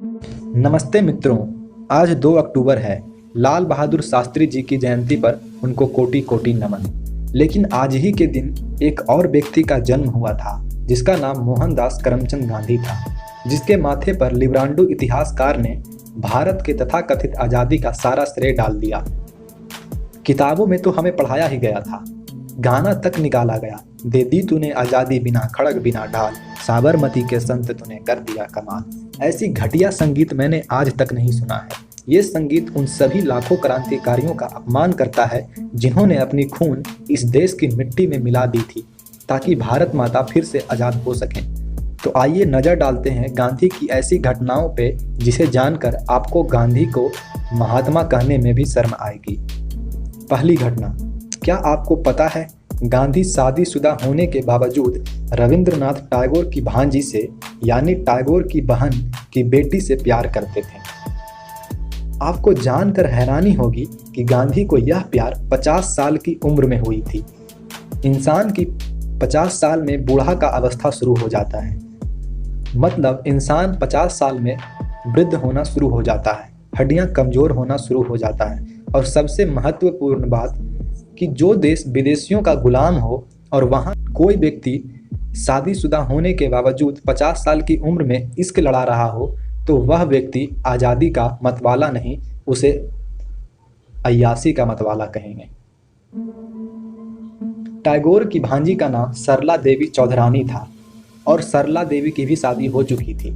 नमस्ते मित्रों। आज 2 अक्टूबर है। लाल बहादुर शास्त्री जी की जयंती पर उनको कोटि कोटि नमन। लेकिन आज ही के दिन एक और व्यक्ति का जन्म हुआ था जिसका नाम मोहनदास करमचंद गांधी था, जिसके माथे पर लिब्रांडो इतिहासकार ने भारत के तथाकथित आज़ादी का सारा श्रेय डाल दिया। किताबों में तो हमें पढ़ाया ही गया था, गाना तक निकाला गया, दे दी तूने आज़ादी बिना खड़ग बिना ढाल, साबरमती के संत तूने कर दिया कमाल। ऐसी घटिया संगीत मैंने आज तक नहीं सुना है। ये संगीत उन सभी लाखों क्रांतिकारियों का अपमान करता है जिन्होंने अपनी खून इस देश की मिट्टी में मिला दी थी ताकि भारत माता फिर से आज़ाद हो सकें। तो आइए नज़र डालते हैं गांधी की ऐसी घटनाओं पे जिसे जानकर आपको गांधी को महात्मा कहने में भी शर्म आएगी। पहली घटना, क्या आपको पता है गांधी शादीशुदा होने के बावजूद रविंद्रनाथ टैगोर की भांजी से यानी टैगोर की बहन की बेटी से प्यार करते थे। आपको जानकर हैरानी होगी कि गांधी को यह प्यार 50 साल की उम्र में हुई थी। इंसान की 50 साल में बूढ़ा का अवस्था शुरू हो जाता है, मतलब इंसान 50 साल में वृद्ध होना शुरू हो जाता है, हड्डियां कमजोर होना शुरू हो जाता है। और सबसे महत्वपूर्ण बात कि जो देश विदेशियों का गुलाम हो और वहाँ कोई व्यक्ति शादीशुदा होने के बावजूद 50 साल की उम्र में इश्क लड़ा रहा हो तो वह व्यक्ति आज़ादी का मतवाला नहीं, उसे अय्यासी का मतवाला कहेंगे। टैगोर की भांजी का नाम सरला देवी चौधरानी था और सरला देवी की भी शादी हो चुकी थी।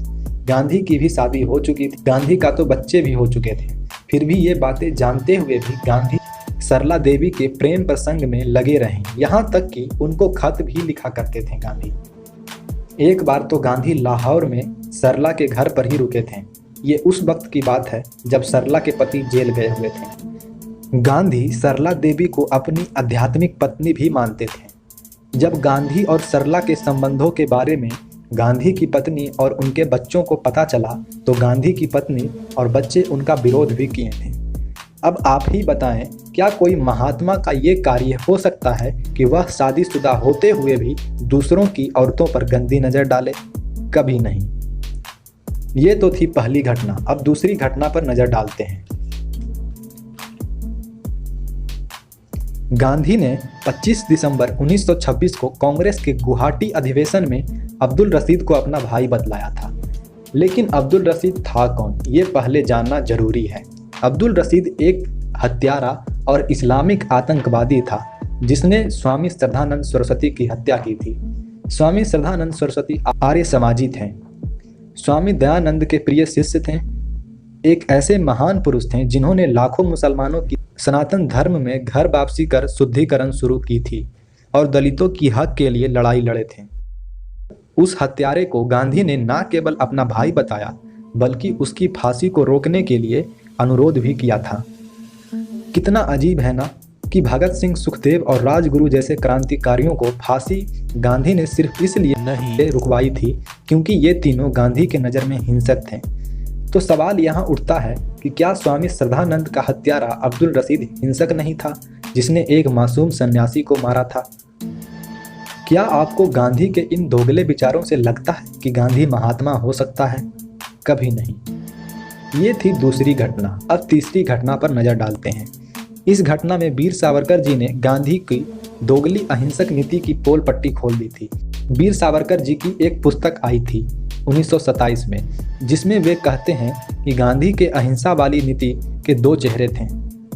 गांधी की भी शादी हो चुकी थी, गांधी का तो बच्चे भी हो चुके थे। फिर भी ये बातें जानते हुए भी गांधी सरला देवी के प्रेम प्रसंग में लगे रहे, यहाँ तक कि उनको खत भी लिखा करते थे गांधी। एक बार तो गांधी लाहौर में सरला के घर पर ही रुके थे। ये उस वक्त की बात है जब सरला के पति जेल गए हुए थे। गांधी सरला देवी को अपनी आध्यात्मिक पत्नी भी मानते थे। जब गांधी और सरला के संबंधों के बारे में गांधी की पत्नी और उनके बच्चों को पता चला तो गांधी की पत्नी और बच्चे उनका विरोध भी किए थे। अब आप ही बताएं, क्या कोई महात्मा का ये कार्य हो सकता है कि वह शादीशुदा होते हुए भी दूसरों की औरतों पर गंदी नज़र डाले? कभी नहीं। ये तो थी पहली घटना। अब दूसरी घटना पर नज़र डालते हैं। गांधी ने 25 दिसंबर 1926 को कांग्रेस के गुवाहाटी अधिवेशन में अब्दुल रशीद को अपना भाई बतलाया था। लेकिन अब्दुल रशीद था कौन, ये पहले जानना जरूरी है। अब्दुल रशीद एक हत्यारा और इस्लामिक आतंकवादी था जिसने स्वामी श्रद्धानंद सरस्वती की हत्या की थी। स्वामी श्रद्धानंद सरस्वती आर्य समाजी थे, स्वामी दयानंद के प्रिय शिष्य थे। एक ऐसे महान पुरुष थे जिन्होंने लाखों मुसलमानों की सनातन धर्म में घर वापसी कर शुद्धिकरण शुरू की थी और दलितों की हक के लिए लड़ाई लड़े थे। उस हत्यारे को गांधी ने न केवल अपना भाई बताया बल्कि उसकी फांसी को रोकने के लिए अनुरोध भी किया था। कितना अजीब है ना कि भगत सिंह, सुखदेव और राजगुरु जैसे क्रांतिकारियों को फांसी गांधी ने सिर्फ इसलिए नहीं रुकवाई थी क्योंकि ये तीनों गांधी के नज़र में हिंसक थे। तो सवाल यहाँ उठता है कि क्या स्वामी श्रद्धानंद का हत्यारा अब्दुल रशीद हिंसक नहीं था जिसने एक मासूम सन्यासी को मारा था? क्या आपको गांधी के इन दोगले विचारों से लगता है कि गांधी महात्मा हो सकता है? कभी नहीं। ये थी दूसरी घटना। अब तीसरी घटना पर नज़र डालते हैं। इस घटना में वीर सावरकर जी ने गांधी की दोगली अहिंसक नीति की पोल पट्टी खोल दी थी। वीर सावरकर जी की एक पुस्तक आई थी 1927 में जिसमें वे कहते हैं कि गांधी के अहिंसा वाली नीति के दो चेहरे थे।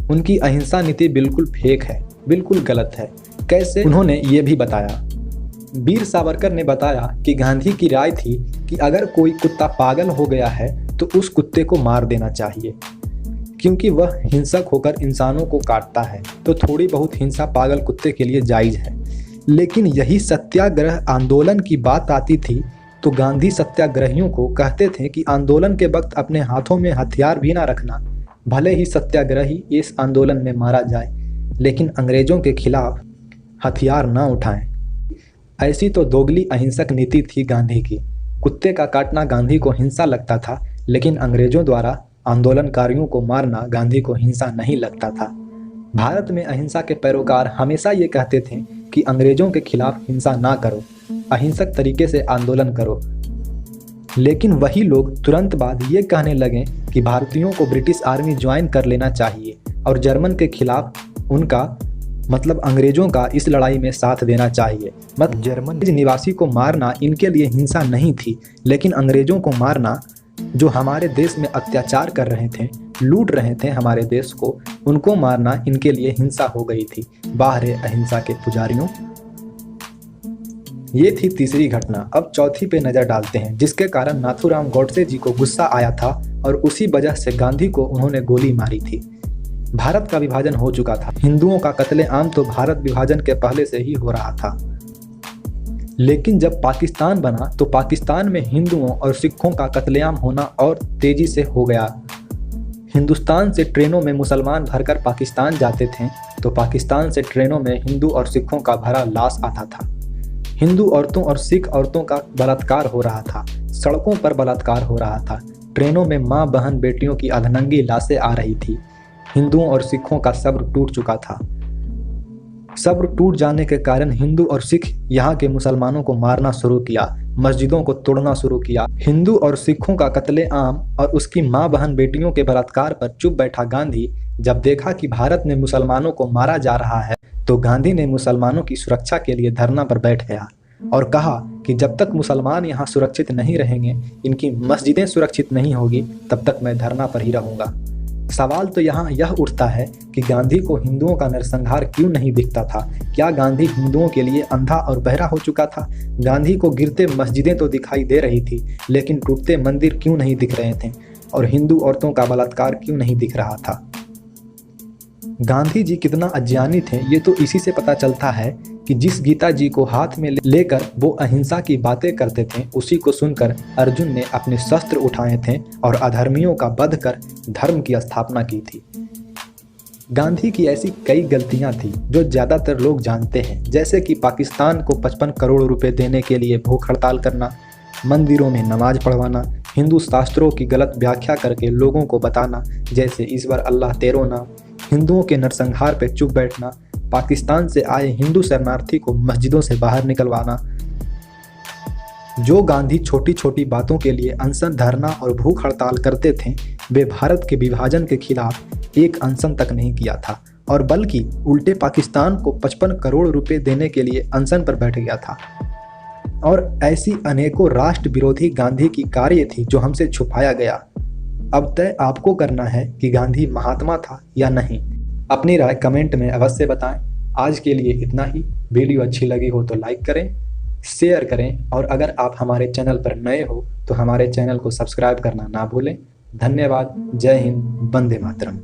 उनकी अहिंसा नीति बिल्कुल फेक है, बिल्कुल गलत है। कैसे? उन्होंने ये भी बताया। वीर सावरकर ने बताया कि गांधी की राय थी कि अगर कोई कुत्ता पागल हो गया है तो उस कुत्ते को मार देना चाहिए क्योंकि वह हिंसक होकर इंसानों को काटता है, तो थोड़ी बहुत हिंसा पागल कुत्ते के लिए जायज़ है। लेकिन यही सत्याग्रह आंदोलन की बात आती थी तो गांधी सत्याग्रहियों को कहते थे कि आंदोलन के वक्त अपने हाथों में हथियार भी ना रखना, भले ही सत्याग्रही इस आंदोलन में मारा जाए लेकिन अंग्रेजों के खिलाफ हथियार ना उठाएं। ऐसी तो दोगली अहिंसक नीति थी गांधी की। कुत्ते का काटना गांधी को हिंसा लगता था लेकिन अंग्रेजों द्वारा आंदोलनकारियों को मारना गांधी को हिंसा नहीं लगता था। भारत में अहिंसा के पैरोकार हमेशा ये कहते थे कि अंग्रेजों के खिलाफ हिंसा ना करो, अहिंसक तरीके से आंदोलन करो। लेकिन वही लोग तुरंत बाद ये कहने लगे कि भारतीयों को ब्रिटिश आर्मी ज्वाइन कर लेना चाहिए और जर्मन के खिलाफ उनका मतलब अंग्रेजों का इस लड़ाई में साथ देना चाहिए। जर्मन निवासी को मारना इनके लिए हिंसा नहीं थी, लेकिन अंग्रेजों को मारना जो हमारे देश में अत्याचार कर रहे थे, लूट रहे थे हमारे देश को, उनको मारना इनके लिए हिंसा हो गई थी। बाहरे अहिंसा के पुजारियों। ये थी तीसरी घटना। अब चौथी पे नजर डालते हैं, जिसके कारण नाथूराम गोडसे जी को गुस्सा आया था और उसी वजह से गांधी को उन्होंने गोली मारी थी। भारत का विभाजन हो चुका था। हिंदुओं का कत्लेआम तो भारत विभाजन के पहले से ही हो रहा था, लेकिन जब पाकिस्तान बना तो पाकिस्तान में हिंदुओं और सिखों का कत्लेआम होना और तेजी से हो गया। हिंदुस्तान से ट्रेनों में मुसलमान भरकर पाकिस्तान जाते थे, तो पाकिस्तान से ट्रेनों में हिंदू और सिखों का भरा लाश आता था। हिंदू औरतों और सिख औरतों का बलात्कार हो रहा था, सड़कों पर बलात्कार हो रहा था, ट्रेनों में माँ बहन बेटियों की अधनंगी लाशें आ रही थी। हिंदुओं और सिखों का सब्र टूट चुका था। सब्र टूट जाने के कारण हिंदू और सिख यहाँ के मुसलमानों को मारना शुरू किया, मस्जिदों को तोड़ना शुरू किया। हिंदू और सिखों का कत्लेआम और उसकी माँ बहन बेटियों के बलात्कार पर चुप बैठा गांधी जब देखा कि भारत में मुसलमानों को मारा जा रहा है, तो गांधी ने मुसलमानों की सुरक्षा के लिए धरना पर बैठ गया और कहा कि जब तक मुसलमान यहाँ सुरक्षित नहीं रहेंगे, इनकी मस्जिदें सुरक्षित नहीं होगी, तब तक मैं धरना पर ही रहूंगा। सवाल तो यहाँ यह उठता है कि गांधी को हिंदुओं का नरसंहार क्यों नहीं दिखता था? क्या गांधी हिंदुओं के लिए अंधा और बहरा हो चुका था? गांधी को गिरते मस्जिदें तो दिखाई दे रही थी, लेकिन टूटते मंदिर क्यों नहीं दिख रहे थे? और हिंदू औरतों का बलात्कार क्यों नहीं दिख रहा था? गांधी जी कितना अज्ञानी थे, ये तो इसी से पता चलता है कि जिस गीता जी को हाथ में लेकर वो अहिंसा की बातें करते थे, उसी को सुनकर अर्जुन ने अपने शस्त्र उठाए थे और अधर्मियों का वध कर धर्म की स्थापना की थी। गांधी की ऐसी कई गलतियां थी जो ज्यादातर लोग जानते हैं, जैसे कि पाकिस्तान को 55 करोड़ रुपए देने के लिए भूख हड़ताल करना, मंदिरों में नमाज पढ़वाना, हिंदू शास्त्रों की गलत व्याख्या करके लोगों को बताना जैसे ईश्वर अल्लाह तेरो नाम, हिंदुओं के नरसंहार पर चुप बैठना, पाकिस्तान से आए हिंदू शरणार्थी को मस्जिदों से बाहर निकलवाना। जो गांधी छोटी छोटी बातों के लिए अनशन, धरना और भूख हड़ताल करते थे, वे भारत के विभाजन के खिलाफ एक अनशन तक नहीं किया था, और बल्कि उल्टे पाकिस्तान को 55 करोड़ रुपए देने के लिए अनशन पर बैठ गया था। और ऐसी अनेकों राष्ट्र विरोधी गांधी की कार्य थी जो हमसे छुपाया गया। अब तय आपको करना है कि गांधी महात्मा था या नहीं। अपनी राय कमेंट में अवश्य बताएं। आज के लिए इतना ही। वीडियो अच्छी लगी हो तो लाइक करें, शेयर करें, और अगर आप हमारे चैनल पर नए हो तो हमारे चैनल को सब्सक्राइब करना ना भूलें। धन्यवाद। जय हिंद। वंदे मातरम।